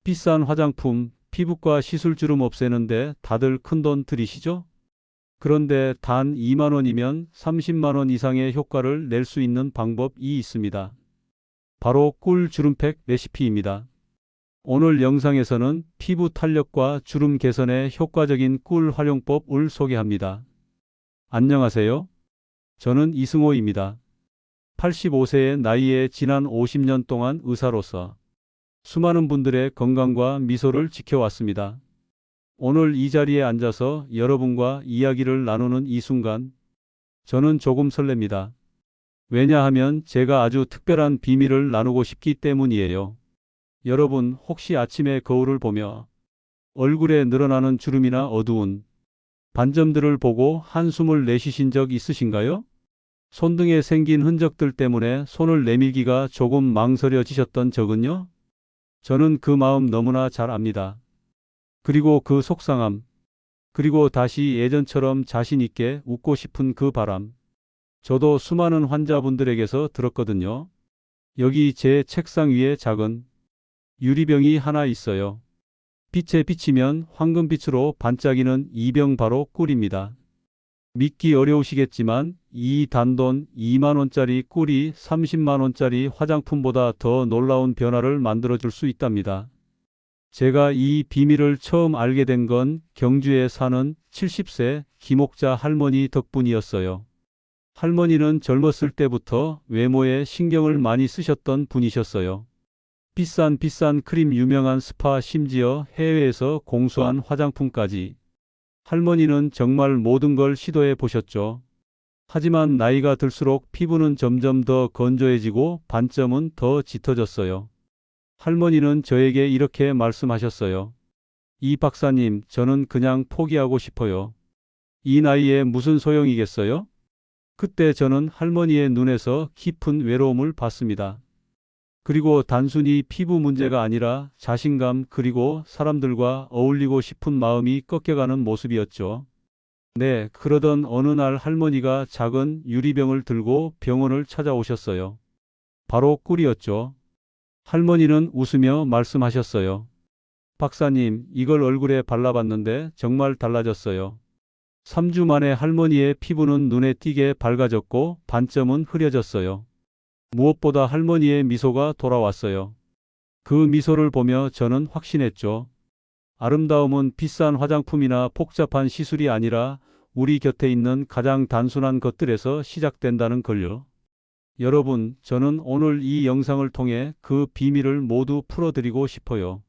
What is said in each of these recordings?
비싼 화장품, 피부과 시술주름 없애는데 다들 큰돈 들이시죠? 그런데 단 2만 원이면 30만 원 이상의 효과를 낼 수 있는 방법이 있습니다. 바로 꿀 주름팩 레시피입니다. 오늘 영상에서는 피부 탄력과 주름 개선에 효과적인 꿀 활용법을 소개합니다. 안녕하세요. 저는 이승호입니다. 85세의 나이에 지난 50년 동안 의사로서 수많은 분들의 건강과 미소를 지켜왔습니다. 오늘 이 자리에 앉아서 여러분과 이야기를 나누는 이 순간, 저는 조금 설렙니다. 왜냐하면 제가 아주 특별한 비밀을 나누고 싶기 때문이에요. 여러분, 혹시 아침에 거울을 보며 얼굴에 늘어나는 주름이나 어두운 반점들을 보고 한숨을 내쉬신 적 있으신가요? 손등에 생긴 흔적들 때문에 손을 내밀기가 조금 망설여지셨던 적은요? 저는 그 마음 너무나 잘 압니다. 그리고 그 속상함, 그리고 다시 예전처럼 자신 있게 웃고 싶은 그 바람, 저도 수많은 환자분들에게서 들었거든요. 여기 제 책상 위에 작은 유리병이 하나 있어요. 빛에 비치면 황금빛으로 반짝이는 이 병 바로 꿀입니다. 믿기 어려우시겠지만 이 단돈 2만 원짜리 꿀이 30만 원짜리 화장품보다 더 놀라운 변화를 만들어줄 수 있답니다. 제가 이 비밀을 처음 알게 된 건 경주에 사는 70세 김옥자 할머니 덕분이었어요. 할머니는 젊었을 때부터 외모에 신경을 많이 쓰셨던 분이셨어요. 비싼 크림, 유명한 스파, 심지어 해외에서 공수한 화장품까지. 할머니는 정말 모든 걸 시도해 보셨죠. 하지만 나이가 들수록 피부는 점점 더 건조해지고 반점은 더 짙어졌어요. 할머니는 저에게 이렇게 말씀하셨어요. 이 박사님, 저는 그냥 포기하고 싶어요. 이 나이에 무슨 소용이겠어요? 그때 저는 할머니의 눈에서 깊은 외로움을 봤습니다. 그리고 단순히 피부 문제가 아니라 자신감, 그리고 사람들과 어울리고 싶은 마음이 꺾여가는 모습이었죠. 네, 그러던 어느 날 할머니가 작은 유리병을 들고 병원을 찾아오셨어요. 바로 꿀이었죠. 할머니는 웃으며 말씀하셨어요. 박사님, 이걸 얼굴에 발라봤는데 정말 달라졌어요. 3주 만에 할머니의 피부는 눈에 띄게 밝아졌고 반점은 흐려졌어요. 무엇보다 할머니의 미소가 돌아왔어요. 그 미소를 보며 저는 확신했죠. 아름다움은 비싼 화장품이나 복잡한 시술이 아니라 우리 곁에 있는 가장 단순한 것들에서 시작된다는 걸요. 여러분, 저는 오늘 이 영상을 통해 그 비밀을 모두 풀어드리고 싶어요.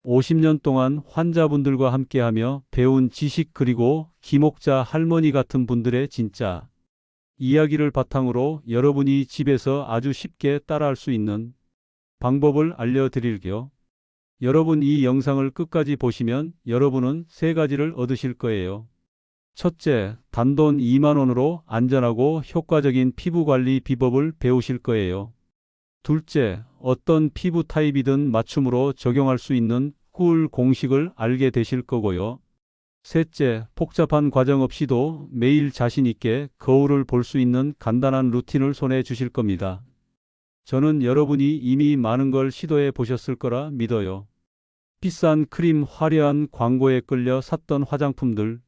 50년 동안 환자분들과 함께하며 배운 지식, 그리고 김옥자 할머니 같은 분들의 진짜 이야기를 바탕으로 여러분이 집에서 아주 쉽게 따라할 수 있는 방법을 알려드릴게요. 여러분, 이 영상을 끝까지 보시면 여러분은 세 가지를 얻으실 거예요. 첫째, 단돈 2만 원으로 안전하고 효과적인 피부관리 비법을 배우실 거예요. 둘째, 어떤 피부 타입이든 맞춤으로 적용할 수 있는 꿀 공식을 알게 되실 거고요. 셋째, 복잡한 과정 없이도 매일 자신 있게 거울을 볼 수 있는 간단한 루틴을 손에 주실 겁니다. 저는 여러분이 이미 많은 걸 시도해 보셨을 거라 믿어요. 비싼 크림, 화려한 광고에 끌려 샀던 화장품들,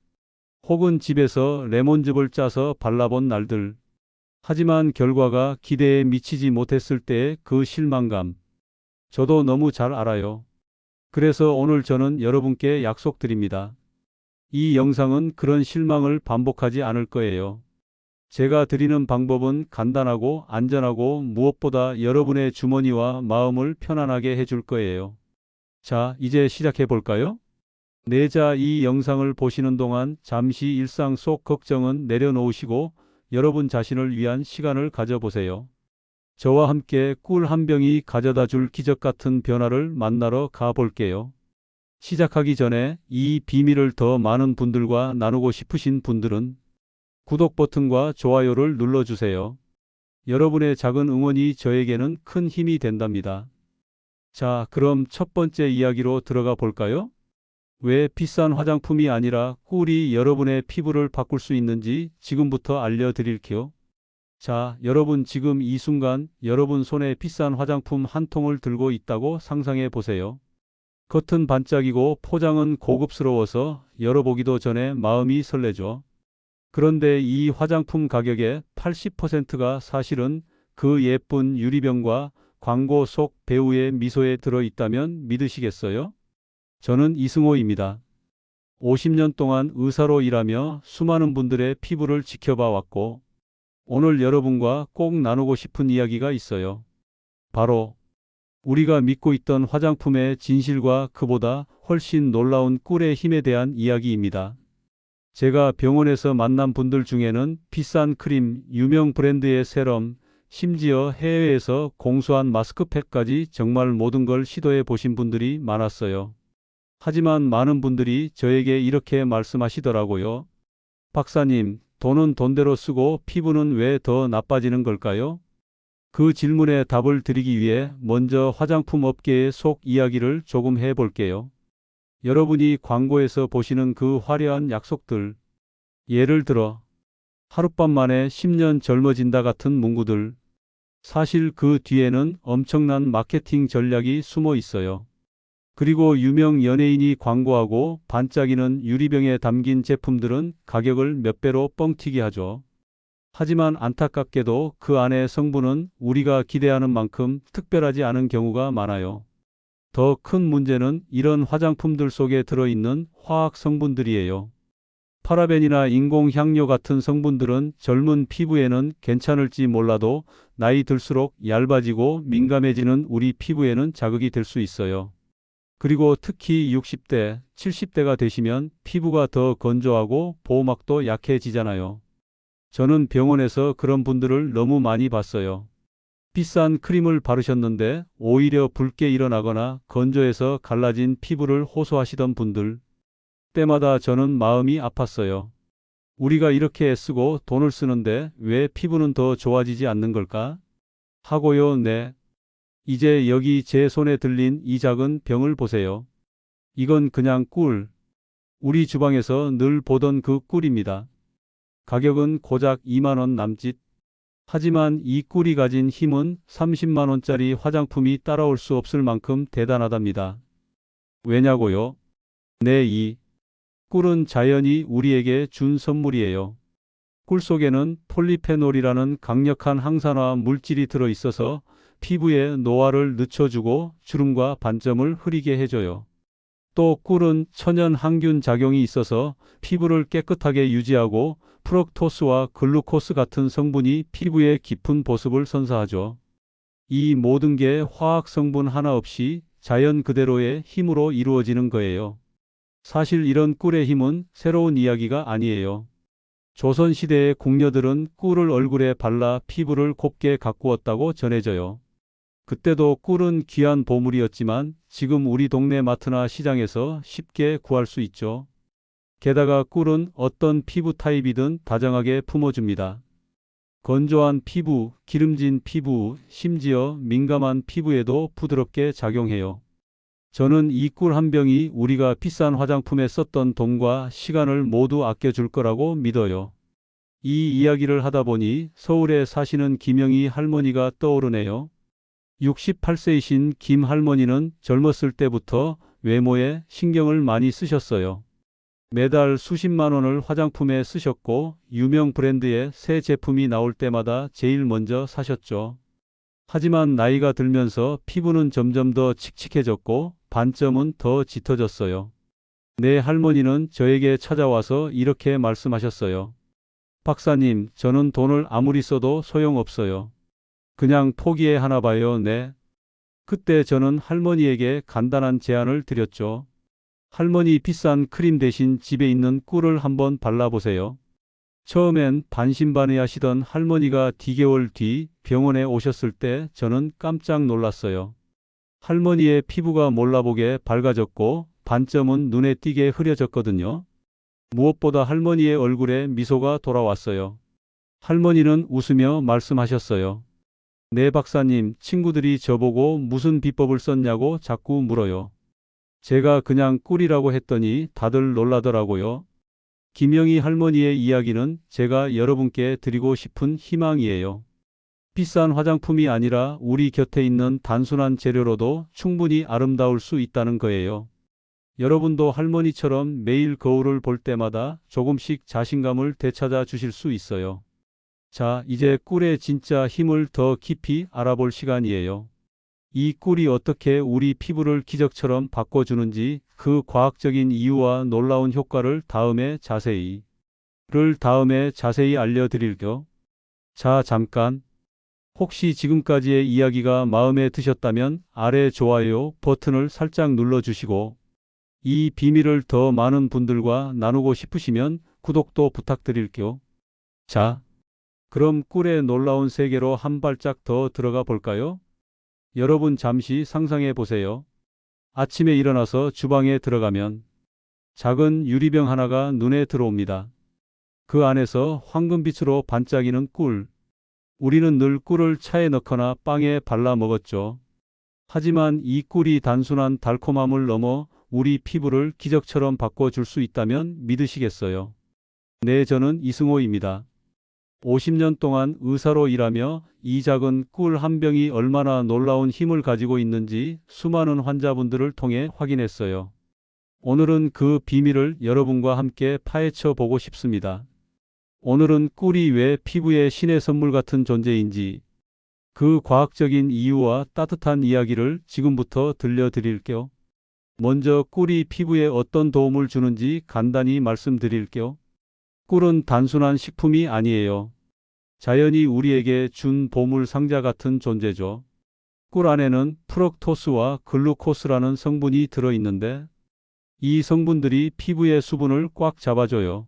혹은 집에서 레몬즙을 짜서 발라본 날들. 하지만 결과가 기대에 미치지 못했을 때의 그 실망감, 저도 너무 잘 알아요. 그래서 오늘 저는 여러분께 약속드립니다. 이 영상은 그런 실망을 반복하지 않을 거예요. 제가 드리는 방법은 간단하고 안전하고 무엇보다 여러분의 주머니와 마음을 편안하게 해줄 거예요. 자, 이제 시작해 볼까요? 자, 이 영상을 보시는 동안 잠시 일상 속 걱정은 내려놓으시고 여러분 자신을 위한 시간을 가져보세요. 저와 함께 꿀 한 병이 가져다 줄 기적 같은 변화를 만나러 가볼게요. 시작하기 전에 이 비밀을 더 많은 분들과 나누고 싶으신 분들은 구독 버튼과 좋아요를 눌러주세요. 여러분의 작은 응원이 저에게는 큰 힘이 된답니다. 자, 그럼 첫 번째 이야기로 들어가 볼까요? 왜 비싼 화장품이 아니라 꿀이 여러분의 피부를 바꿀 수 있는지 지금부터 알려드릴게요. 자, 여러분, 지금 이 순간 여러분 손에 비싼 화장품 한 통을 들고 있다고 상상해 보세요. 겉은 반짝이고 포장은 고급스러워서 열어보기도 전에 마음이 설레죠. 그런데 이 화장품 가격의 80%가 사실은 그 예쁜 유리병과 광고 속 배우의 미소에 들어있다면 믿으시겠어요? 저는 이승호입니다. 50년 동안 의사로 일하며 수많은 분들의 피부를 지켜봐 왔고, 오늘 여러분과 꼭 나누고 싶은 이야기가 있어요. 바로 우리가 믿고 있던 화장품의 진실과 그보다 훨씬 놀라운 꿀의 힘에 대한 이야기입니다. 제가 병원에서 만난 분들 중에는 비싼 크림, 유명 브랜드의 세럼, 심지어 해외에서 공수한 마스크팩까지 정말 모든 걸 시도해 보신 분들이 많았어요. 하지만 많은 분들이 저에게 이렇게 말씀하시더라고요. 박사님, 돈은 돈대로 쓰고 피부는 왜 더 나빠지는 걸까요? 그 질문에 답을 드리기 위해 먼저 화장품 업계의 속 이야기를 조금 해볼게요. 여러분이 광고에서 보시는 그 화려한 약속들, 예를 들어 하룻밤 만에 10년 젊어진다 같은 문구들, 사실 그 뒤에는 엄청난 마케팅 전략이 숨어 있어요. 그리고 유명 연예인이 광고하고 반짝이는 유리병에 담긴 제품들은 가격을 몇 배로 뻥튀기 하죠. 하지만 안타깝게도 그 안의 성분은 우리가 기대하는 만큼 특별하지 않은 경우가 많아요. 더 큰 문제는 이런 화장품들 속에 들어있는 화학 성분들이에요. 파라벤이나 인공향료 같은 성분들은 젊은 피부에는 괜찮을지 몰라도 나이 들수록 얇아지고 민감해지는 우리 피부에는 자극이 될 수 있어요. 그리고 특히 60대, 70대가 되시면 피부가 더 건조하고 보호막도 약해지잖아요. 저는 병원에서 그런 분들을 너무 많이 봤어요. 비싼 크림을 바르셨는데 오히려 붉게 일어나거나 건조해서 갈라진 피부를 호소하시던 분들. 때마다 저는 마음이 아팠어요. 우리가 이렇게 애쓰고 돈을 쓰는데 왜 피부는 더 좋아지지 않는 걸까? 하고요, 네. 이제 여기 제 손에 들린 이 작은 병을 보세요. 이건 그냥 꿀. 우리 주방에서 늘 보던 그 꿀입니다. 가격은 고작 2만 원 남짓. 하지만 이 꿀이 가진 힘은 30만 원짜리 화장품이 따라올 수 없을 만큼 대단하답니다. 왜냐고요? 네, 이 꿀은 자연이 우리에게 준 선물이에요. 꿀 속에는 폴리페놀이라는 강력한 항산화 물질이 들어있어서 피부에 노화를 늦춰주고 주름과 반점을 흐리게 해줘요. 또 꿀은 천연 항균 작용이 있어서 피부를 깨끗하게 유지하고 프럭토스와 글루코스 같은 성분이 피부의 깊은 보습을 선사하죠. 이 모든 게 화학 성분 하나 없이 자연 그대로의 힘으로 이루어지는 거예요. 사실 이런 꿀의 힘은 새로운 이야기가 아니에요. 조선시대의 궁녀들은 꿀을 얼굴에 발라 피부를 곱게 가꾸었다고 전해져요. 그때도 꿀은 귀한 보물이었지만 지금 우리 동네 마트나 시장에서 쉽게 구할 수 있죠. 게다가 꿀은 어떤 피부 타입이든 다정하게 품어줍니다. 건조한 피부, 기름진 피부, 심지어 민감한 피부에도 부드럽게 작용해요. 저는 이 꿀 한 병이 우리가 비싼 화장품에 썼던 돈과 시간을 모두 아껴줄 거라고 믿어요. 이 이야기를 하다 보니 서울에 사시는 김영희 할머니가 떠오르네요. 68세이신 김 할머니는 젊었을 때부터 외모에 신경을 많이 쓰셨어요. 매달 수십만 원을 화장품에 쓰셨고 유명 브랜드의 새 제품이 나올 때마다 제일 먼저 사셨죠. 하지만 나이가 들면서 피부는 점점 더 칙칙해졌고 반점은 더 짙어졌어요. 내 할머니는 저에게 찾아와서 이렇게 말씀하셨어요. 박사님, 저는 돈을 아무리 써도 소용없어요. 그냥 포기해 하나 봐요, 네. 그때 저는 할머니에게 간단한 제안을 드렸죠. 할머니 비싼 크림 대신 집에 있는 꿀을 한번 발라보세요. 처음엔 반신반의하시던 할머니가 뒤개월 뒤 병원에 오셨을 때 저는 깜짝 놀랐어요. 할머니의 피부가 몰라보게 밝아졌고 반점은 눈에 띄게 흐려졌거든요. 무엇보다 할머니의 얼굴에 미소가 돌아왔어요. 할머니는 웃으며 말씀하셨어요. 네, 박사님, 친구들이 저보고 무슨 비법을 썼냐고 자꾸 물어요. 제가 그냥 꿀이라고 했더니 다들 놀라더라고요. 김영희 할머니의 이야기는 제가 여러분께 드리고 싶은 희망이에요. 비싼 화장품이 아니라 우리 곁에 있는 단순한 재료로도 충분히 아름다울 수 있다는 거예요. 여러분도 할머니처럼 매일 거울을 볼 때마다 조금씩 자신감을 되찾아 주실 수 있어요. 자, 이제 꿀의 진짜 힘을 더 깊이 알아볼 시간이에요. 이 꿀이 어떻게 우리 피부를 기적처럼 바꿔주는지 그 과학적인 이유와 놀라운 효과를 다음에 자세히 알려드릴게요. 자, 잠깐. 혹시 지금까지의 이야기가 마음에 드셨다면 아래 좋아요 버튼을 살짝 눌러주시고 이 비밀을 더 많은 분들과 나누고 싶으시면 구독도 부탁드릴게요. 자, 그럼 꿀의 놀라운 세계로 한 발짝 더 들어가 볼까요? 여러분 잠시 상상해 보세요. 아침에 일어나서 주방에 들어가면 작은 유리병 하나가 눈에 들어옵니다. 그 안에서 황금빛으로 반짝이는 꿀. 우리는 늘 꿀을 차에 넣거나 빵에 발라 먹었죠. 하지만 이 꿀이 단순한 달콤함을 넘어 우리 피부를 기적처럼 바꿔줄 수 있다면 믿으시겠어요? 네, 저는 이승호입니다. 50년 동안 의사로 일하며 이 작은 꿀 한 병이 얼마나 놀라운 힘을 가지고 있는지 수많은 환자분들을 통해 확인했어요. 오늘은 그 비밀을 여러분과 함께 파헤쳐 보고 싶습니다. 오늘은 꿀이 왜 피부의 신의 선물 같은 존재인지 그 과학적인 이유와 따뜻한 이야기를 지금부터 들려드릴게요. 먼저 꿀이 피부에 어떤 도움을 주는지 간단히 말씀드릴게요. 꿀은 단순한 식품이 아니에요. 자연이 우리에게 준 보물 상자 같은 존재죠. 꿀 안에는 프럭토스와 글루코스라는 성분이 들어있는데 이 성분들이 피부의 수분을 꽉 잡아줘요.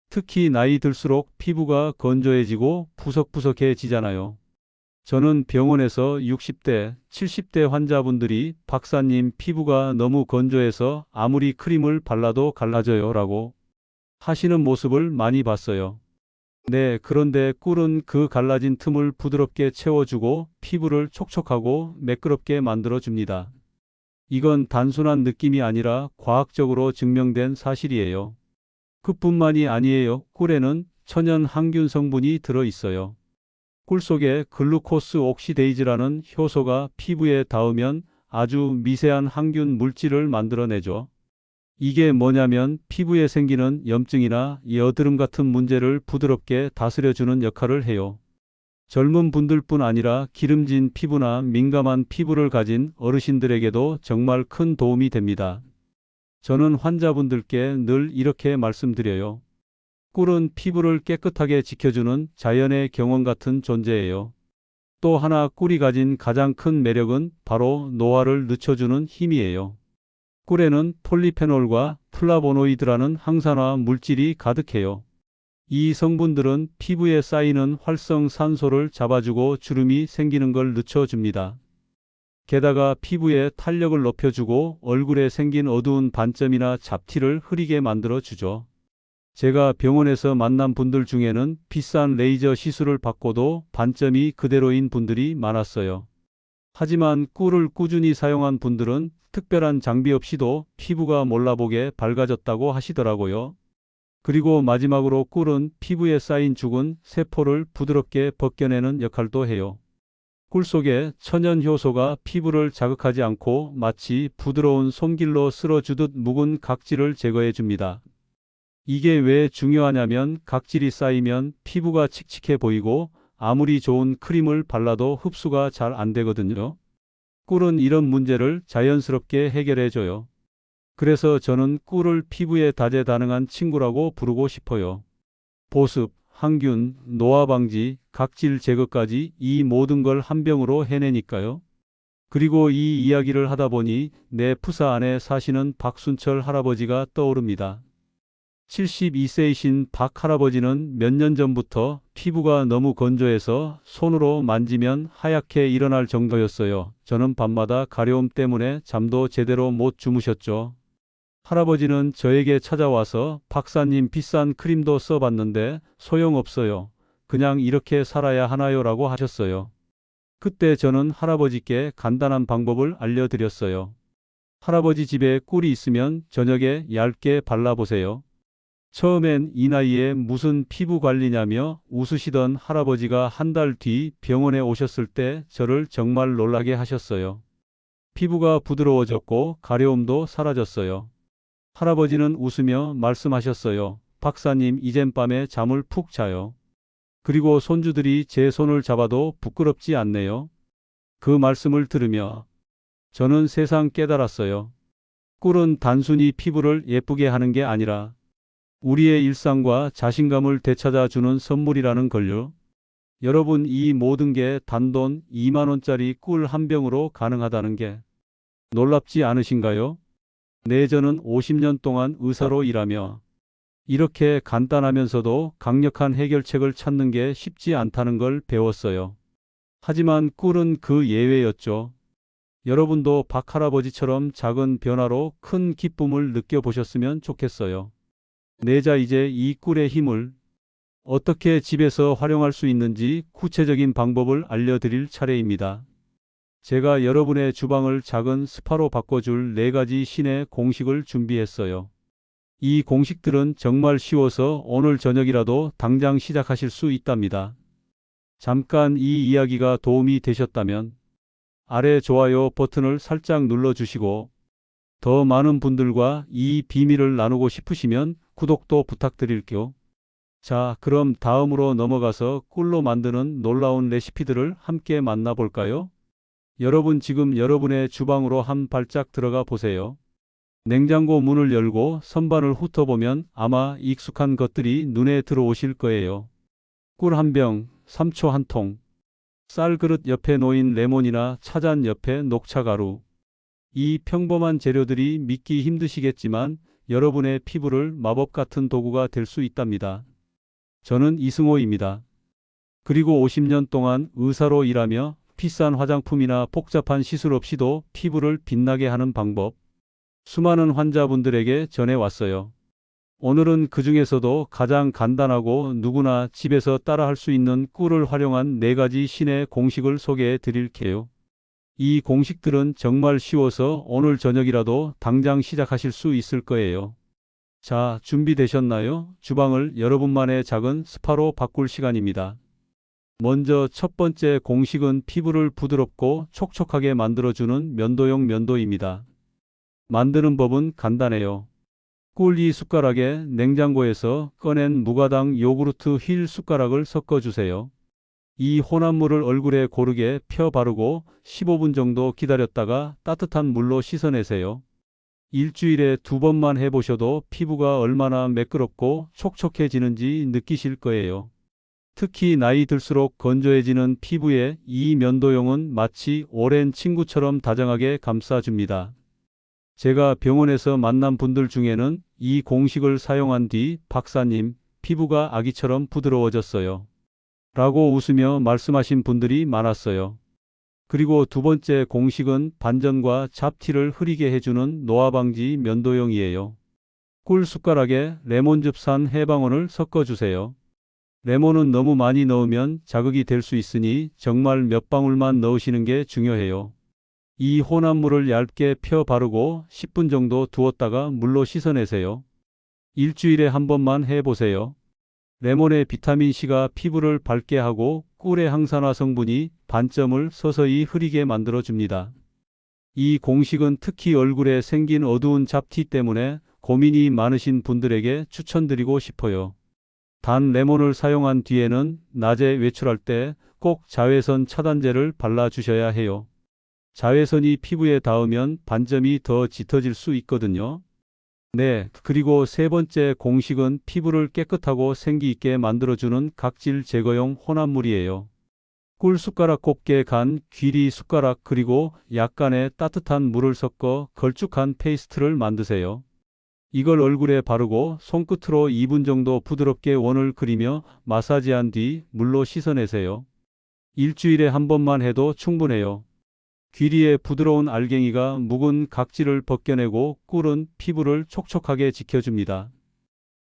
특히 나이 들수록 피부가 건조해지고 푸석푸석해지잖아요. 저는 병원에서 60대, 70대 환자분들이 박사님 피부가 너무 건조해서 아무리 크림을 발라도 갈라져요 라고 하시는 모습을 많이 봤어요. 네, 그런데 꿀은 그 갈라진 틈을 부드럽게 채워주고 피부를 촉촉하고 매끄럽게 만들어줍니다. 이건 단순한 느낌이 아니라 과학적으로 증명된 사실이에요. 그뿐만이 아니에요. 꿀에는 천연 항균 성분이 들어있어요. 꿀 속에 글루코스 옥시데이즈라는 효소가 피부에 닿으면 아주 미세한 항균 물질을 만들어내죠. 이게 뭐냐면 피부에 생기는 염증이나 여드름 같은 문제를 부드럽게 다스려주는 역할을 해요. 젊은 분들뿐 아니라 기름진 피부나 민감한 피부를 가진 어르신들에게도 정말 큰 도움이 됩니다. 저는 환자분들께 늘 이렇게 말씀드려요. 꿀은 피부를 깨끗하게 지켜주는 자연의 경원 같은 존재예요. 또 하나 꿀이 가진 가장 큰 매력은 바로 노화를 늦춰주는 힘이에요. 꿀에는 폴리페놀과 플라보노이드라는 항산화 물질이 가득해요. 이 성분들은 피부에 쌓이는 활성산소를 잡아주고 주름이 생기는 걸 늦춰줍니다. 게다가 피부에 탄력을 높여주고 얼굴에 생긴 어두운 반점이나 잡티를 흐리게 만들어주죠. 제가 병원에서 만난 분들 중에는 비싼 레이저 시술을 받고도 반점이 그대로인 분들이 많았어요. 하지만 꿀을 꾸준히 사용한 분들은 특별한 장비 없이도 피부가 몰라보게 밝아졌다고 하시더라고요. 그리고 마지막으로 꿀은 피부에 쌓인 죽은 세포를 부드럽게 벗겨내는 역할도 해요. 꿀 속의 천연 효소가 피부를 자극하지 않고 마치 부드러운 손길로 쓸어주듯 묵은 각질을 제거해 줍니다. 이게 왜 중요하냐면 각질이 쌓이면 피부가 칙칙해 보이고 아무리 좋은 크림을 발라도 흡수가 잘 안 되거든요. 꿀은 이런 문제를 자연스럽게 해결해 줘요. 그래서 저는 꿀을 피부에 다재다능한 친구라고 부르고 싶어요. 보습, 항균, 노화 방지, 각질 제거까지 이 모든 걸 한 병으로 해내니까요. 그리고 이 이야기를 하다 보니 내 푸사 안에 사시는 박순철 할아버지가 떠오릅니다. 72세이신 박 할아버지는 몇 년 전부터 피부가 너무 건조해서 손으로 만지면 하얗게 일어날 정도였어요. 저는 밤마다 가려움 때문에 잠도 제대로 못 주무셨죠. 할아버지는 저에게 찾아와서 박사님 비싼 크림도 써봤는데 소용없어요. 그냥 이렇게 살아야 하나요? 라고 하셨어요. 그때 저는 할아버지께 간단한 방법을 알려드렸어요. 할아버지 집에 꿀이 있으면 저녁에 얇게 발라보세요. 처음엔 이 나이에 무슨 피부 관리냐며 웃으시던 할아버지가 한 달 뒤 병원에 오셨을 때 저를 정말 놀라게 하셨어요. 피부가 부드러워졌고 가려움도 사라졌어요. 할아버지는 웃으며 말씀하셨어요. 박사님, 이젠 밤에 잠을 푹 자요. 그리고 손주들이 제 손을 잡아도 부끄럽지 않네요. 그 말씀을 들으며 저는 세상 깨달았어요. 꿀은 단순히 피부를 예쁘게 하는 게 아니라 우리의 일상과 자신감을 되찾아 주는 선물이라는 걸요. 여러분, 이 모든 게 단돈 2만 원짜리 꿀 한 병으로 가능하다는 게 놀랍지 않으신가요? 네, 저는 50년 동안 의사로 일하며 이렇게 간단하면서도 강력한 해결책을 찾는 게 쉽지 않다는 걸 배웠어요. 하지만 꿀은 그 예외였죠. 여러분도 박 할아버지처럼 작은 변화로 큰 기쁨을 느껴보셨으면 좋겠어요. 네, 자, 이제 이 꿀의 힘을 어떻게 집에서 활용할 수 있는지 구체적인 방법을 알려드릴 차례입니다. 제가 여러분의 주방을 작은 스파로 바꿔줄 4가지 신의 공식을 준비했어요. 이 공식들은 정말 쉬워서 오늘 저녁이라도 당장 시작하실 수 있답니다. 잠깐 이 이야기가 도움이 되셨다면 아래 좋아요 버튼을 살짝 눌러주시고 더 많은 분들과 이 비밀을 나누고 싶으시면 구독도 부탁드릴게요. 자, 그럼 다음으로 넘어가서 꿀로 만드는 놀라운 레시피들을 함께 만나볼까요? 여러분, 지금 여러분의 주방으로 한 발짝 들어가 보세요. 냉장고 문을 열고 선반을 훑어보면 아마 익숙한 것들이 눈에 들어오실 거예요. 꿀 한 병, 삼초 한 통, 쌀 그릇 옆에 놓인 레몬이나 차잔 옆에 녹차가루. 이 평범한 재료들이 믿기 힘드시겠지만 여러분의 피부를 마법 같은 도구가 될 수 있답니다. 저는 이승호입니다. 그리고 50년 동안 의사로 일하며 비싼 화장품이나 복잡한 시술 없이도 피부를 빛나게 하는 방법, 수많은 환자분들에게 전해왔어요. 오늘은 그 중에서도 가장 간단하고 누구나 집에서 따라할 수 있는 꿀을 활용한 4가지 신의 공식을 소개해 드릴게요. 이 공식들은 정말 쉬워서 오늘 저녁이라도 당장 시작하실 수 있을 거예요. 자, 준비되셨나요? 주방을 여러분만의 작은 스파로 바꿀 시간입니다. 먼저 첫 번째 공식은 피부를 부드럽고 촉촉하게 만들어주는 면도용 면도입니다. 만드는 법은 간단해요. 꿀 2숟가락에 냉장고에서 꺼낸 무가당 요구르트 휠 숟가락을 섞어주세요. 이 혼합물을 얼굴에 고르게 펴 바르고 15분 정도 기다렸다가 따뜻한 물로 씻어내세요. 일주일에 2번만 해보셔도 피부가 얼마나 매끄럽고 촉촉해지는지 느끼실 거예요. 특히 나이 들수록 건조해지는 피부에 이 면도용은 마치 오랜 친구처럼 다정하게 감싸줍니다. 제가 병원에서 만난 분들 중에는 이 공식을 사용한 뒤 박사님, 피부가 아기처럼 부드러워졌어요. 라고 웃으며 말씀하신 분들이 많았어요. 그리고 두 번째 공식은 반전과 잡티를 흐리게 해주는 노화 방지 면도용이에요. 꿀 숟가락에 레몬즙 산 해방원을 섞어주세요. 레몬은 너무 많이 넣으면 자극이 될 수 있으니 정말 몇 방울만 넣으시는 게 중요해요. 이 혼합물을 얇게 펴 바르고 10분 정도 두었다가 물로 씻어내세요. 일주일에 한 번만 해보세요. 레몬의 비타민C가 피부를 밝게 하고 꿀의 항산화 성분이 반점을 서서히 흐리게 만들어줍니다. 이 공식은 특히 얼굴에 생긴 어두운 잡티 때문에 고민이 많으신 분들에게 추천드리고 싶어요. 단 레몬을 사용한 뒤에는 낮에 외출할 때 꼭 자외선 차단제를 발라주셔야 해요. 자외선이 피부에 닿으면 반점이 더 짙어질 수 있거든요. 네, 그리고 세 번째 공식은 피부를 깨끗하고 생기 있게 만들어주는 각질 제거용 혼합물이에요. 꿀 숟가락 곱게 간 귀리 숟가락 그리고 약간의 따뜻한 물을 섞어 걸쭉한 페이스트를 만드세요. 이걸 얼굴에 바르고 손끝으로 2분 정도 부드럽게 원을 그리며 마사지한 뒤 물로 씻어내세요. 일주일에 한 번만 해도 충분해요. 귀리의 부드러운 알갱이가 묵은 각질을 벗겨내고 꿀은 피부를 촉촉하게 지켜줍니다.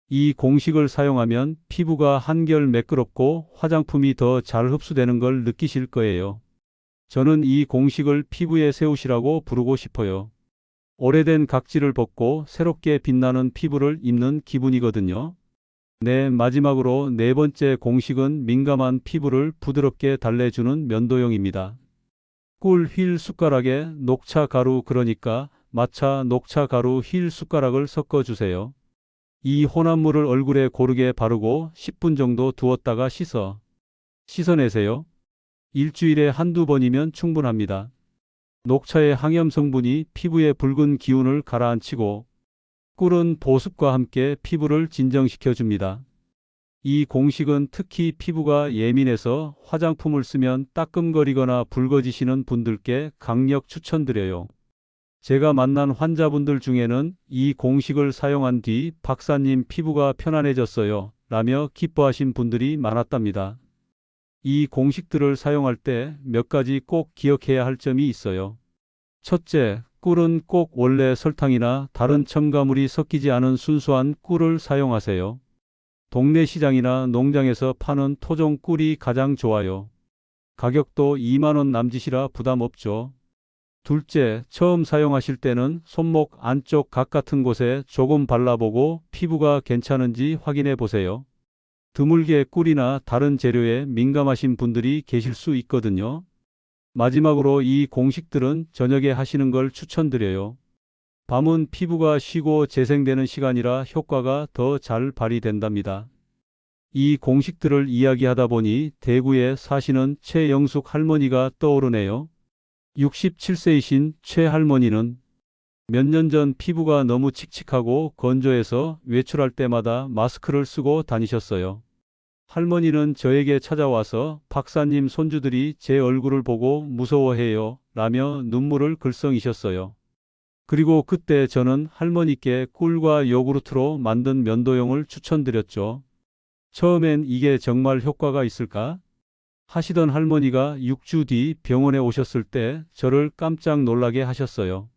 이 공식을 사용하면 피부가 한결 매끄럽고 화장품이 더 잘 흡수되는 걸 느끼실 거예요. 저는 이 공식을 피부에 세우시라고 부르고 싶어요. 오래된 각질을 벗고 새롭게 빛나는 피부를 입는 기분이거든요. 네, 마지막으로 네 번째 공식은 민감한 피부를 부드럽게 달래주는 면도용입니다. 꿀 휠 숟가락에 녹차 가루 그러니까 마차 녹차 가루 휠 숟가락을 섞어주세요. 이 혼합물을 얼굴에 고르게 바르고 10분 정도 두었다가 씻어내세요. 일주일에 한두 번이면 충분합니다. 녹차의 항염 성분이 피부의 붉은 기운을 가라앉히고 꿀은 보습과 함께 피부를 진정시켜 줍니다. 이 공식은 특히 피부가 예민해서 화장품을 쓰면 따끔거리거나 붉어지시는 분들께 강력 추천드려요. 제가 만난 환자분들 중에는 이 공식을 사용한 뒤 박사님 피부가 편안해졌어요 라며 기뻐하신 분들이 많았답니다. 이 공식들을 사용할 때 몇 가지 꼭 기억해야 할 점이 있어요. 첫째, 꿀은 꼭 원래 설탕이나 다른 첨가물이 섞이지 않은 순수한 꿀을 사용하세요. 동네 시장이나 농장에서 파는 토종 꿀이 가장 좋아요. 가격도 2만 원 남짓이라 부담 없죠. 둘째, 처음 사용하실 때는 손목 안쪽 각 같은 곳에 조금 발라보고 피부가 괜찮은지 확인해 보세요. 드물게 꿀이나 다른 재료에 민감하신 분들이 계실 수 있거든요. 마지막으로 이 공식들은 저녁에 하시는 걸 추천드려요. 밤은 피부가 쉬고 재생되는 시간이라 효과가 더 잘 발휘된답니다. 이 공식들을 이야기하다 보니 대구에 사시는 최영숙 할머니가 떠오르네요. 67세이신 최 할머니는 몇 년 전 피부가 너무 칙칙하고 건조해서 외출할 때마다 마스크를 쓰고 다니셨어요. 할머니는 저에게 찾아와서 박사님 손주들이 제 얼굴을 보고 무서워해요 라며 눈물을 글썽이셨어요. 그리고 그때 저는 할머니께 꿀과 요구르트로 만든 면도용을 추천드렸죠. 처음엔 이게 정말 효과가 있을까? 하시던 할머니가 6주 뒤 병원에 오셨을 때 저를 깜짝 놀라게 하셨어요.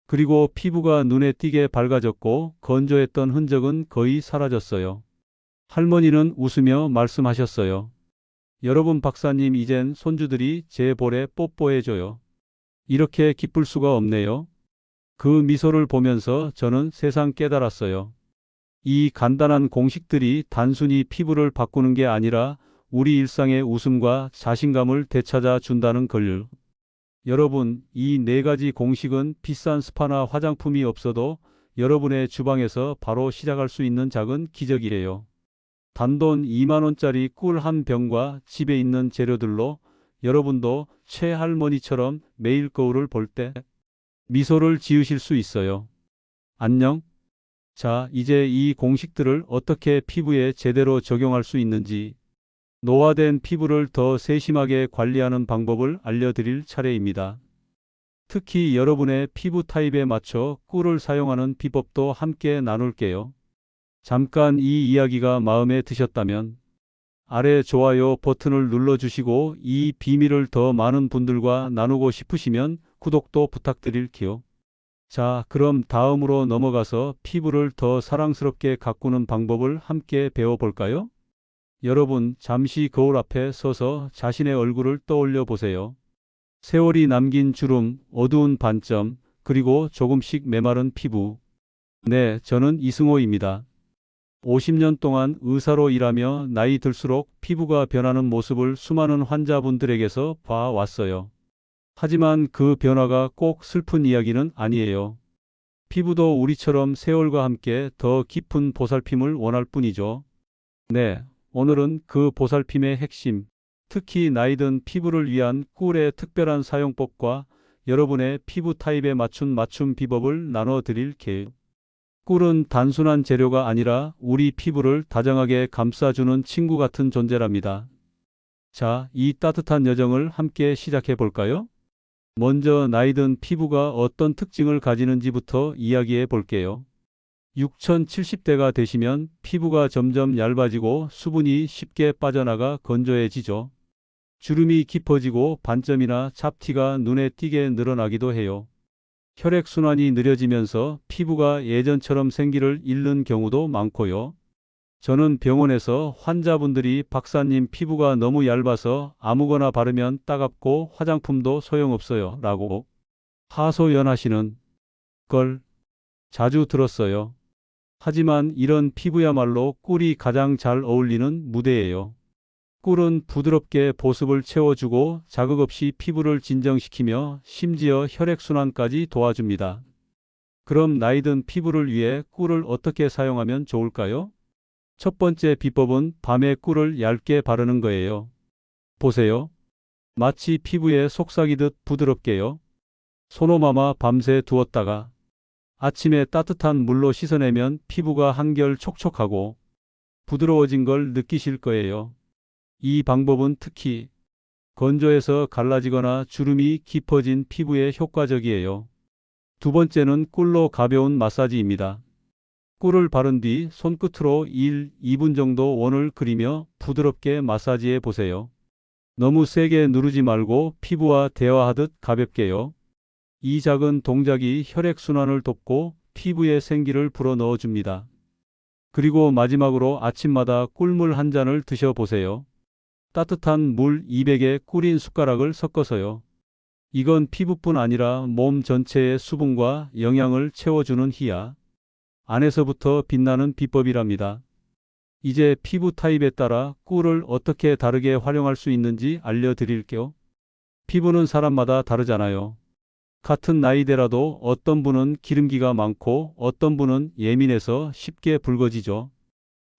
그리고 피부가 눈에 띄게 밝아졌고 건조했던 흔적은 거의 사라졌어요. 할머니는 웃으며 말씀하셨어요. 여러분 박사님 이젠 손주들이 제 볼에 뽀뽀해줘요. 이렇게 기쁠 수가 없네요. 그 미소를 보면서 저는 세상 깨달았어요. 이 간단한 공식들이 단순히 피부를 바꾸는 게 아니라 우리 일상의 웃음과 자신감을 되찾아 준다는 걸요. 여러분, 이 네 가지 공식은 비싼 스파나 화장품이 없어도 여러분의 주방에서 바로 시작할 수 있는 작은 기적이에요. 단돈 2만 원짜리 꿀 한 병과 집에 있는 재료들로 여러분도 최할머니처럼 매일 거울을 볼 때 미소를 지으실 수 있어요. 안녕. 자, 이제 이 공식들을 어떻게 피부에 제대로 적용할 수 있는지 노화된 피부를 더 세심하게 관리하는 방법을 알려드릴 차례입니다. 특히 여러분의 피부 타입에 맞춰 꿀을 사용하는 비법도 함께 나눌게요. 잠깐 이 이야기가 마음에 드셨다면 아래 좋아요 버튼을 눌러주시고 이 비밀을 더 많은 분들과 나누고 싶으시면 구독도 부탁드릴게요. 자, 그럼 다음으로 넘어가서 피부를 더 사랑스럽게 가꾸는 방법을 함께 배워볼까요? 여러분, 잠시 거울 앞에 서서 자신의 얼굴을 떠올려 보세요. 세월이 남긴 주름, 어두운 반점, 그리고 조금씩 메마른 피부. 네, 저는 이승호입니다. 50년 동안 의사로 일하며 나이 들수록 피부가 변하는 모습을 수많은 환자분들에게서 봐왔어요. 하지만 그 변화가 꼭 슬픈 이야기는 아니에요. 피부도 우리처럼 세월과 함께 더 깊은 보살핌을 원할 뿐이죠. 네, 오늘은 그 보살핌의 핵심, 특히 나이든 피부를 위한 꿀의 특별한 사용법과 여러분의 피부 타입에 맞춘 비법을 나눠 드릴게요. 꿀은 단순한 재료가 아니라 우리 피부를 다정하게 감싸주는 친구 같은 존재랍니다. 자, 이 따뜻한 여정을 함께 시작해 볼까요? 먼저 나이든 피부가 어떤 특징을 가지는지부터 이야기해 볼게요. 6070대가 되시면 피부가 점점 얇아지고 수분이 쉽게 빠져나가 건조해지죠. 주름이 깊어지고 반점이나 잡티가 눈에 띄게 늘어나기도 해요. 혈액순환이 느려지면서 피부가 예전처럼 생기를 잃는 경우도 많고요. 저는 병원에서 환자분들이 박사님 피부가 너무 얇아서 아무거나 바르면 따갑고 화장품도 소용없어요 라고 하소연하시는 걸 자주 들었어요. 하지만 이런 피부야말로 꿀이 가장 잘 어울리는 무대예요. 꿀은 부드럽게 보습을 채워주고 자극 없이 피부를 진정시키며 심지어 혈액순환까지 도와줍니다. 그럼 나이든 피부를 위해 꿀을 어떻게 사용하면 좋을까요? 첫 번째 비법은 밤에 꿀을 얇게 바르는 거예요. 보세요. 마치 피부에 속삭이듯 부드럽게요. 손오마마 밤새 두었다가 아침에 따뜻한 물로 씻어내면 피부가 한결 촉촉하고 부드러워진 걸 느끼실 거예요. 이 방법은 특히 건조해서 갈라지거나 주름이 깊어진 피부에 효과적이에요. 두 번째는 꿀로 가벼운 마사지입니다. 꿀을 바른 뒤 손끝으로 1, 2분 정도 원을 그리며 부드럽게 마사지해 보세요. 너무 세게 누르지 말고 피부와 대화하듯 가볍게요. 이 작은 동작이 혈액순환을 돕고 피부에 생기를 불어넣어 줍니다. 그리고 마지막으로 아침마다 꿀물 한 잔을 드셔보세요. 따뜻한 물 200에 꿀인 숟가락을 섞어서요. 이건 피부뿐 아니라 몸 전체의 수분과 영양을 채워주는 희야. 안에서부터 빛나는 비법이랍니다. 이제 피부 타입에 따라 꿀을 어떻게 다르게 활용할 수 있는지 알려드릴게요. 피부는 사람마다 다르잖아요. 같은 나이대라도 어떤 분은 기름기가 많고 어떤 분은 예민해서 쉽게 붉어지죠.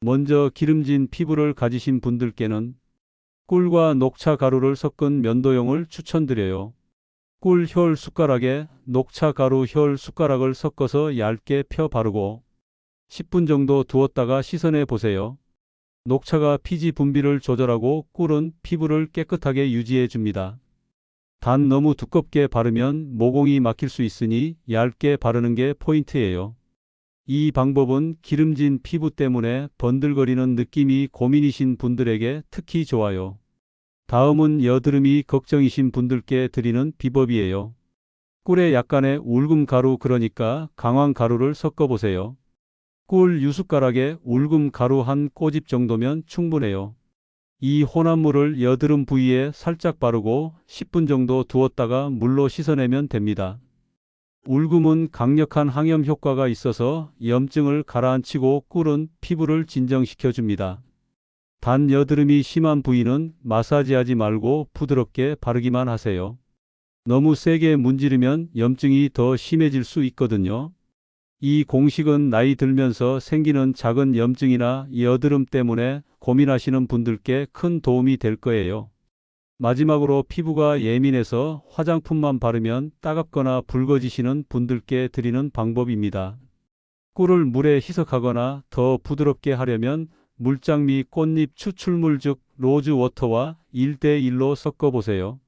먼저 기름진 피부를 가지신 분들께는 꿀과 녹차 가루를 섞은 면도용을 추천드려요. 꿀 혈 숟가락에 녹차 가루 혈 숟가락을 섞어서 얇게 펴 바르고 10분 정도 두었다가 씻어내 보세요. 녹차가 피지 분비를 조절하고 꿀은 피부를 깨끗하게 유지해 줍니다. 단 너무 두껍게 바르면 모공이 막힐 수 있으니 얇게 바르는 게 포인트예요. 이 방법은 기름진 피부 때문에 번들거리는 느낌이 고민이신 분들에게 특히 좋아요. 다음은 여드름이 걱정이신 분들께 드리는 비법이에요. 꿀에 약간의 울금 가루 그러니까 강황 가루를 섞어 보세요. 꿀 유숟가락에 울금 가루 한 꼬집 정도면 충분해요. 이 혼합물을 여드름 부위에 살짝 바르고 10분 정도 두었다가 물로 씻어내면 됩니다. 울금은 강력한 항염 효과가 있어서 염증을 가라앉히고 꿀은 피부를 진정시켜 줍니다. 단 여드름이 심한 부위는 마사지하지 말고 부드럽게 바르기만 하세요. 너무 세게 문지르면 염증이 더 심해질 수 있거든요. 이 공식은 나이 들면서 생기는 작은 염증이나 여드름 때문에 고민하시는 분들께 큰 도움이 될 거예요. 마지막으로 피부가 예민해서 화장품만 바르면 따갑거나 붉어지시는 분들께 드리는 방법입니다. 꿀을 물에 희석하거나 더 부드럽게 하려면 물장미 꽃잎 추출물 즉 로즈워터와 1대1로 섞어보세요.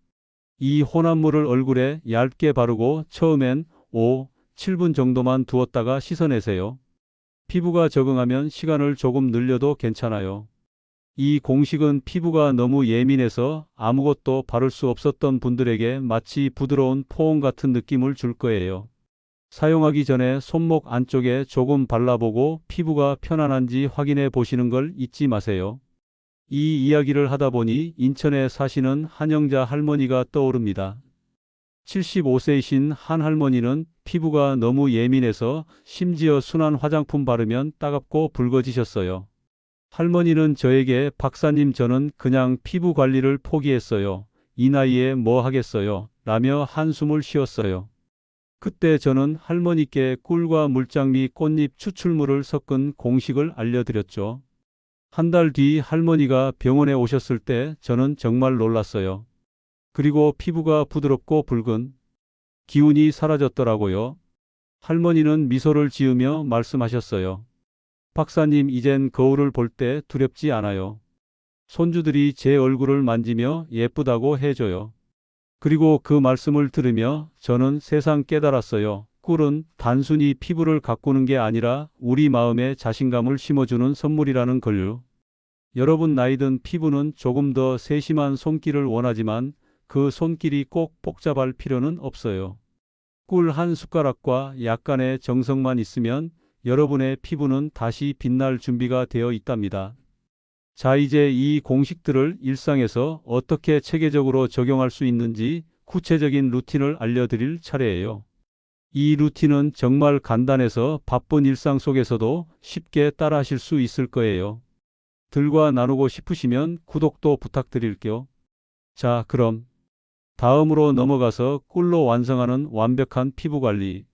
이 혼합물을 얼굴에 얇게 바르고 처음엔 5, 7분 정도만 두었다가 씻어내세요. 피부가 적응하면 시간을 조금 늘려도 괜찮아요. 이 공식은 피부가 너무 예민해서 아무것도 바를 수 없었던 분들에게 마치 부드러운 포옹 같은 느낌을 줄 거예요. 사용하기 전에 손목 안쪽에 조금 발라보고 피부가 편안한지 확인해 보시는 걸 잊지 마세요. 이 이야기를 하다 보니 인천에 사시는 한영자 할머니가 떠오릅니다. 75세이신 한 할머니는 피부가 너무 예민해서 심지어 순한 화장품 바르면 따갑고 붉어지셨어요. 할머니는 저에게 박사님 저는 그냥 피부 관리를 포기했어요. 이 나이에 뭐 하겠어요. 라며 한숨을 쉬었어요. 그때 저는 할머니께 꿀과 물장미 꽃잎 추출물을 섞은 공식을 알려드렸죠. 한 달 뒤 할머니가 병원에 오셨을 때 저는 정말 놀랐어요. 그리고 피부가 부드럽고 붉은 기운이 사라졌더라고요. 할머니는 미소를 지으며 말씀하셨어요. 박사님, 이젠 거울을 볼 때 두렵지 않아요. 손주들이 제 얼굴을 만지며 예쁘다고 해줘요. 그리고 그 말씀을 들으며 저는 세상 깨달았어요. 꿀은 단순히 피부를 가꾸는 게 아니라 우리 마음에 자신감을 심어주는 선물이라는 걸요. 여러분 나이든 피부는 조금 더 세심한 손길을 원하지만 그 손길이 꼭 복잡할 필요는 없어요. 꿀 한 숟가락과 약간의 정성만 있으면 여러분의 피부는 다시 빛날 준비가 되어 있답니다. 자, 이제 이 공식들을 일상에서 어떻게 체계적으로 적용할 수 있는지 구체적인 루틴을 알려드릴 차례예요. 이 루틴은 정말 간단해서 바쁜 일상 속에서도 쉽게 따라하실 수 있을 거예요. 들과 나누고 싶으시면 구독도 부탁드릴게요. 자, 그럼 다음으로 넘어가서 꿀로 완성하는 완벽한 피부 관리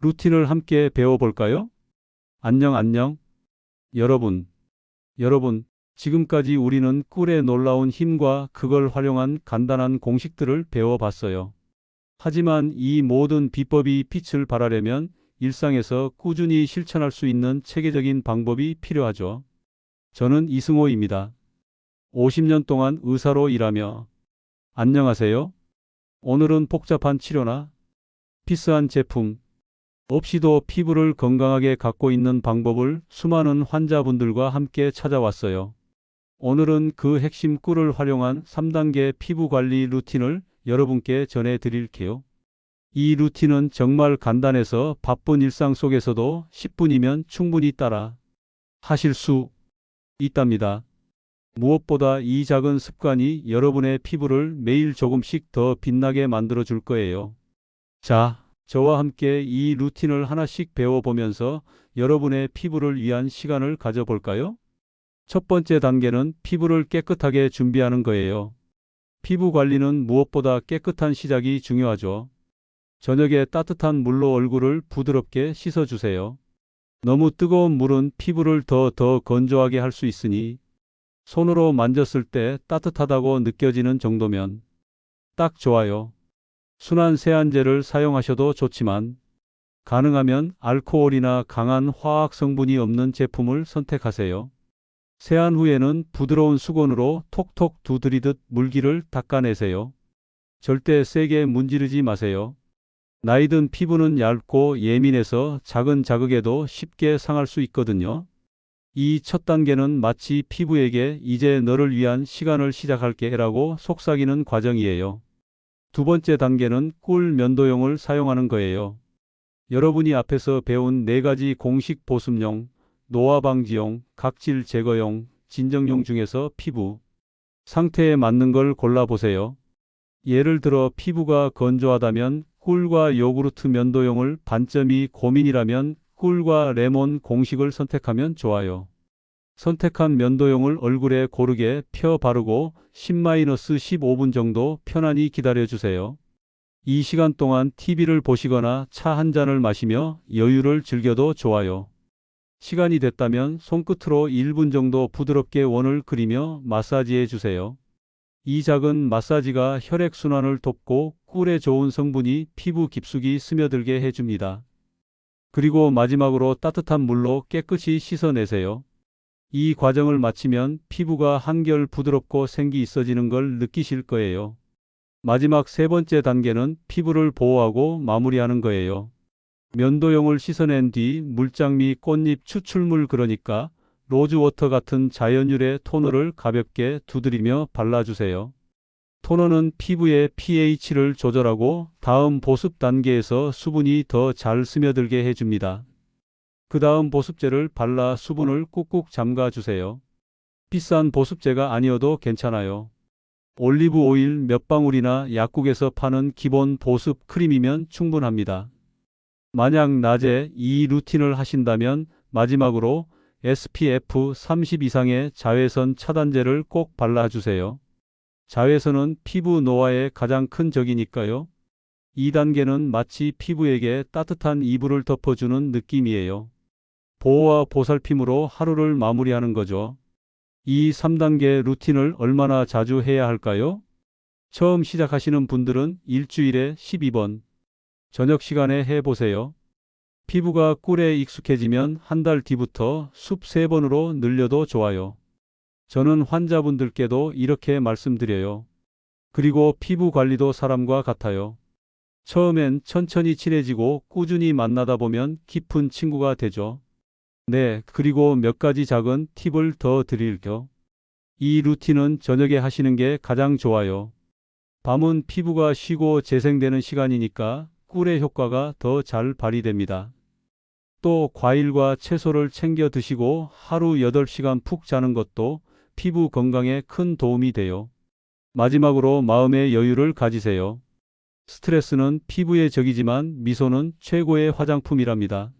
루틴을 함께 배워볼까요? 안녕. 여러분, 지금까지 우리는 꿀의 놀라운 힘과 그걸 활용한 간단한 공식들을 배워봤어요. 하지만 이 모든 비법이 빛을 발하려면 일상에서 꾸준히 실천할 수 있는 체계적인 방법이 필요하죠. 저는 이승호입니다. 50년 동안 의사로 일하며 안녕하세요. 오늘은 복잡한 치료나 비싼 제품 없이도 피부를 건강하게 갖고 있는 방법을 수많은 환자분들과 함께 찾아왔어요. 오늘은 그 핵심 꿀을 활용한 3단계 피부 관리 루틴을 여러분께 전해드릴게요. 이 루틴은 정말 간단해서 바쁜 일상 속에서도 10분이면 충분히 따라 하실 수 있답니다. 무엇보다 이 작은 습관이 여러분의 피부를 매일 조금씩 더 빛나게 만들어 줄 거예요. 자, 저와 함께 이 루틴을 하나씩 배워보면서 여러분의 피부를 위한 시간을 가져볼까요? 첫 번째 단계는 피부를 깨끗하게 준비하는 거예요. 피부 관리는 무엇보다 깨끗한 시작이 중요하죠. 저녁에 따뜻한 물로 얼굴을 부드럽게 씻어주세요. 너무 뜨거운 물은 피부를 더 건조하게 할 수 있으니 손으로 만졌을 때 따뜻하다고 느껴지는 정도면 딱 좋아요. 순한 세안제를 사용하셔도 좋지만 가능하면 알코올이나 강한 화학 성분이 없는 제품을 선택하세요. 세안 후에는 부드러운 수건으로 톡톡 두드리듯 물기를 닦아내세요. 절대 세게 문지르지 마세요. 나이 든 피부는 얇고 예민해서 작은 자극에도 쉽게 상할 수 있거든요. 이 첫 단계는 마치 피부에게 이제 너를 위한 시간을 시작할게 라고 속삭이는 과정이에요. 두 번째 단계는 꿀 면도용을 사용하는 거예요. 여러분이 앞에서 배운 4가지 공식 보습용, 노화 방지용, 각질 제거용, 진정용 중에서 피부 상태에 맞는 걸 골라보세요. 예를 들어 피부가 건조하다면 꿀과 요구르트 면도용을 반점이 고민이라면 꿀과 레몬 공식을 선택하면 좋아요. 선택한 면도용을 얼굴에 고르게 펴 바르고 10-15분 정도 편안히 기다려주세요. 이 시간 동안 TV를 보시거나 차 한 잔을 마시며 여유를 즐겨도 좋아요. 시간이 됐다면 손끝으로 1분 정도 부드럽게 원을 그리며 마사지해 주세요. 이 작은 마사지가 혈액순환을 돕고 꿀에 좋은 성분이 피부 깊숙이 스며들게 해줍니다. 그리고 마지막으로 따뜻한 물로 깨끗이 씻어내세요. 이 과정을 마치면 피부가 한결 부드럽고 생기 있어지는 걸 느끼실 거예요. 마지막 세 번째 단계는 피부를 보호하고 마무리하는 거예요. 면도용을 씻어낸 뒤 물장 및 꽃잎 추출물 그러니까 로즈워터 같은 자연유래 토너를 가볍게 두드리며 발라주세요. 토너는 피부의 pH를 조절하고 다음 보습 단계에서 수분이 더 잘 스며들게 해줍니다. 그 다음 보습제를 발라 수분을 꾹꾹 잠가주세요. 비싼 보습제가 아니어도 괜찮아요. 올리브 오일 몇 방울이나 약국에서 파는 기본 보습 크림이면 충분합니다. 만약 낮에 이 루틴을 하신다면 마지막으로 SPF 30 이상의 자외선 차단제를 꼭 발라주세요. 자외선은 피부 노화의 가장 큰 적이니까요. 2단계는 마치 피부에게 따뜻한 이불을 덮어주는 느낌이에요. 보호와 보살핌으로 하루를 마무리하는 거죠. 이 3단계 루틴을 얼마나 자주 해야 할까요? 처음 시작하시는 분들은 일주일에 12번 저녁 시간에 해보세요. 피부가 꿀에 익숙해지면 한 달 뒤부터 숲 3번으로 늘려도 좋아요. 저는 환자분들께도 이렇게 말씀드려요. 그리고 피부 관리도 사람과 같아요. 처음엔 천천히 친해지고 꾸준히 만나다 보면 깊은 친구가 되죠. 네, 그리고 몇 가지 작은 팁을 더 드릴게요. 이 루틴은 저녁에 하시는 게 가장 좋아요. 밤은 피부가 쉬고 재생되는 시간이니까 꿀의 효과가 더 잘 발휘됩니다. 또 과일과 채소를 챙겨 드시고 하루 8시간 푹 자는 것도 피부 건강에 큰 도움이 돼요. 마지막으로 마음의 여유를 가지세요. 스트레스는 피부의 적이지만 미소는 최고의 화장품이랍니다.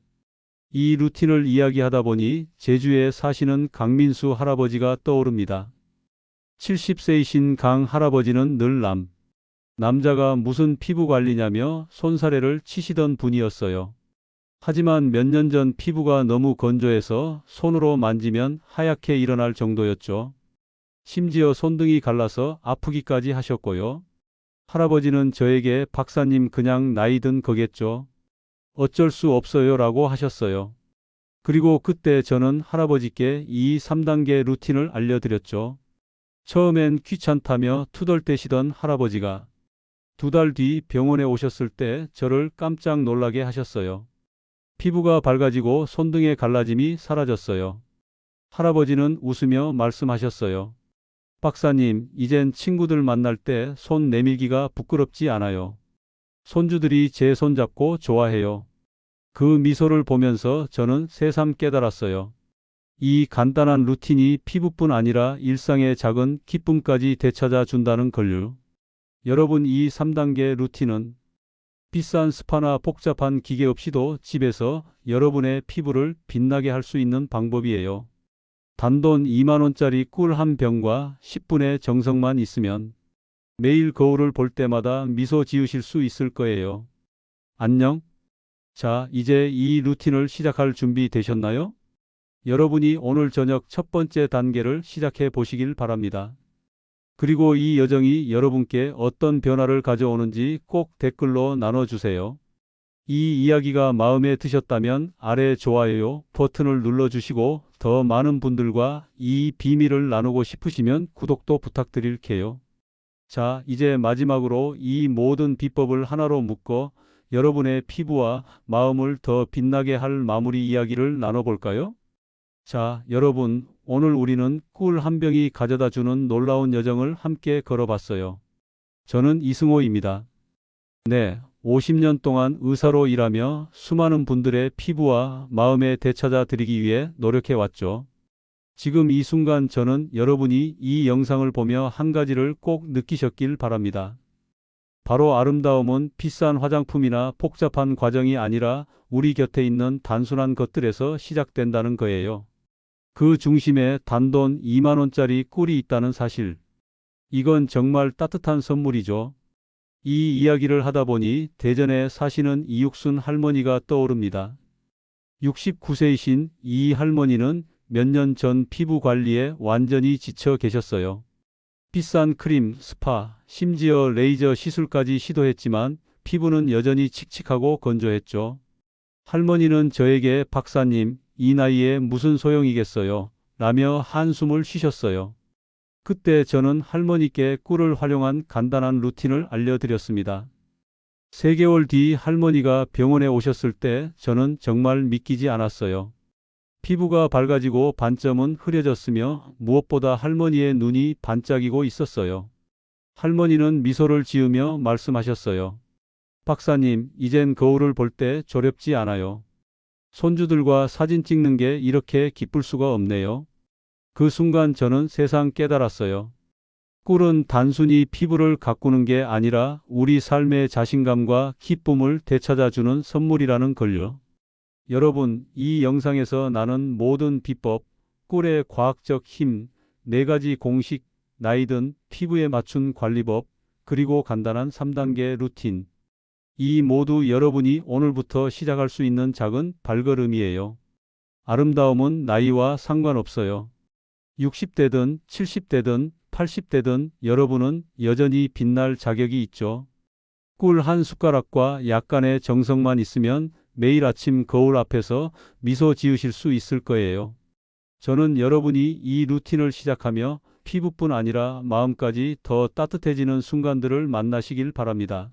이 루틴을 이야기하다 보니 제주에 사시는 강민수 할아버지가 떠오릅니다. 70세이신 강 할아버지는 늘 남자가 무슨 피부 관리냐며 손사래를 치시던 분이었어요. 하지만 몇 년 전 피부가 너무 건조해서 손으로 만지면 하얗게 일어날 정도였죠. 심지어 손등이 갈라서 아프기까지 하셨고요. 할아버지는 저에게 박사님 그냥 나이 든 거겠죠. 어쩔 수 없어요 라고 하셨어요. 그리고 그때 저는 할아버지께 이 3단계 루틴을 알려드렸죠. 처음엔 귀찮다며 투덜대시던 할아버지가 2달 뒤 병원에 오셨을 때 저를 깜짝 놀라게 하셨어요. 피부가 밝아지고 손등의 갈라짐이 사라졌어요. 할아버지는 웃으며 말씀하셨어요. 박사님, 이젠 친구들 만날 때 손 내밀기가 부끄럽지 않아요. 손주들이 제 손 잡고 좋아해요. 그 미소를 보면서 저는 새삼 깨달았어요. 이 간단한 루틴이 피부뿐 아니라 일상의 작은 기쁨까지 되찾아 준다는 걸요. 여러분, 이 3단계 루틴은 비싼 스파나 복잡한 기계 없이도 집에서 여러분의 피부를 빛나게 할 수 있는 방법이에요. 단돈 2만 원짜리 꿀 한 병과 10분의 정성만 있으면 매일 거울을 볼 때마다 미소 지으실 수 있을 거예요. 안녕? 자, 이제 이 루틴을 시작할 준비 되셨나요? 여러분이 오늘 저녁 첫 번째 단계를 시작해 보시길 바랍니다. 그리고 이 여정이 여러분께 어떤 변화를 가져오는지 꼭 댓글로 나눠주세요. 이 이야기가 마음에 드셨다면 아래 좋아요 버튼을 눌러주시고 더 많은 분들과 이 비밀을 나누고 싶으시면 구독도 부탁드릴게요. 자, 이제 마지막으로 이 모든 비법을 하나로 묶어 여러분의 피부와 마음을 더 빛나게 할 마무리 이야기를 나눠볼까요? 자, 여러분, 오늘 우리는 꿀 한 병이 가져다 주는 놀라운 여정을 함께 걸어봤어요. 저는 이승호입니다. 네, 50년 동안 의사로 일하며 수많은 분들의 피부와 마음에 되찾아 드리기 위해 노력해왔죠. 지금 이 순간 저는 여러분이 이 영상을 보며 한 가지를 꼭 느끼셨길 바랍니다. 바로 아름다움은 비싼 화장품이나 복잡한 과정이 아니라 우리 곁에 있는 단순한 것들에서 시작된다는 거예요. 그 중심에 단돈 2만 원짜리 꿀이 있다는 사실. 이건 정말 따뜻한 선물이죠. 이 이야기를 하다 보니 대전에 사시는 이육순 할머니가 떠오릅니다. 69세이신 이 할머니는 몇 년 전 피부 관리에 완전히 지쳐 계셨어요. 비싼 크림, 스파, 심지어 레이저 시술까지 시도했지만 피부는 여전히 칙칙하고 건조했죠. 할머니는 저에게 박사님, 이 나이에 무슨 소용이겠어요? 라며 한숨을 쉬셨어요. 그때 저는 할머니께 꿀을 활용한 간단한 루틴을 알려드렸습니다. 3개월 뒤 할머니가 병원에 오셨을 때 저는 정말 믿기지 않았어요. 피부가 밝아지고 반점은 흐려졌으며 무엇보다 할머니의 눈이 반짝이고 있었어요. 할머니는 미소를 지으며 말씀하셨어요. 박사님, 이젠 거울을 볼 때 조렵지 않아요. 손주들과 사진 찍는 게 이렇게 기쁠 수가 없네요. 그 순간 저는 세상 깨달았어요. 꿀은 단순히 피부를 가꾸는 게 아니라 우리 삶의 자신감과 기쁨을 되찾아주는 선물이라는 걸요. 여러분, 이 영상에서 나눈 모든 비법, 꿀의 과학적 힘, 4가지 공식, 나이든 피부에 맞춘 관리법, 그리고 간단한 3단계 루틴. 이 모두 여러분이 오늘부터 시작할 수 있는 작은 발걸음이에요. 아름다움은 나이와 상관없어요. 60대든 70대든 80대든 여러분은 여전히 빛날 자격이 있죠. 꿀 한 숟가락과 약간의 정성만 있으면 매일 아침 거울 앞에서 미소 지으실 수 있을 거예요. 저는 여러분이 이 루틴을 시작하며 피부뿐 아니라 마음까지 더 따뜻해지는 순간들을 만나시길 바랍니다.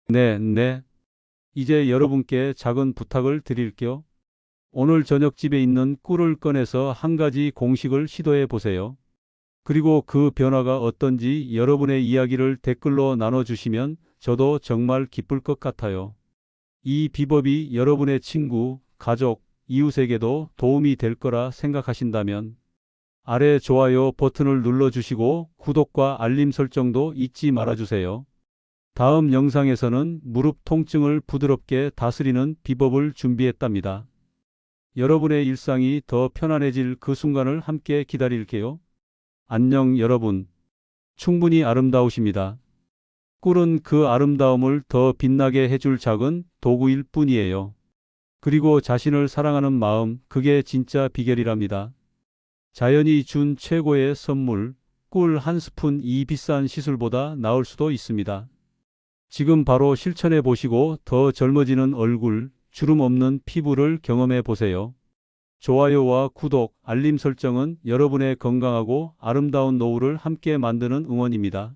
네. 이제 여러분께 작은 부탁을 드릴게요. 오늘 저녁 집에 있는 꿀을 꺼내서 한 가지 공식을 시도해 보세요. 그리고 그 변화가 어떤지 여러분의 이야기를 댓글로 나눠주시면 저도 정말 기쁠 것 같아요. 이 비법이 여러분의 친구, 가족, 이웃에게도 도움이 될 거라 생각하신다면 아래 좋아요 버튼을 눌러주시고 구독과 알림 설정도 잊지 말아주세요. 다음 영상에서는 무릎 통증을 부드럽게 다스리는 비법을 준비했답니다. 여러분의 일상이 더 편안해질 그 순간을 함께 기다릴게요. 안녕 여러분. 충분히 아름다우십니다. 꿀은 그 아름다움을 더 빛나게 해줄 작은 도구일 뿐이에요. 그리고 자신을 사랑하는 마음, 그게 진짜 비결이랍니다. 자연이 준 최고의 선물, 꿀 한 스푼, 이 비싼 시술보다 나을 수도 있습니다. 지금 바로 실천해 보시고 더 젊어지는 얼굴, 주름 없는 피부를 경험해 보세요. 좋아요와 구독, 알림 설정은 여러분의 건강하고 아름다운 노후를 함께 만드는 응원입니다.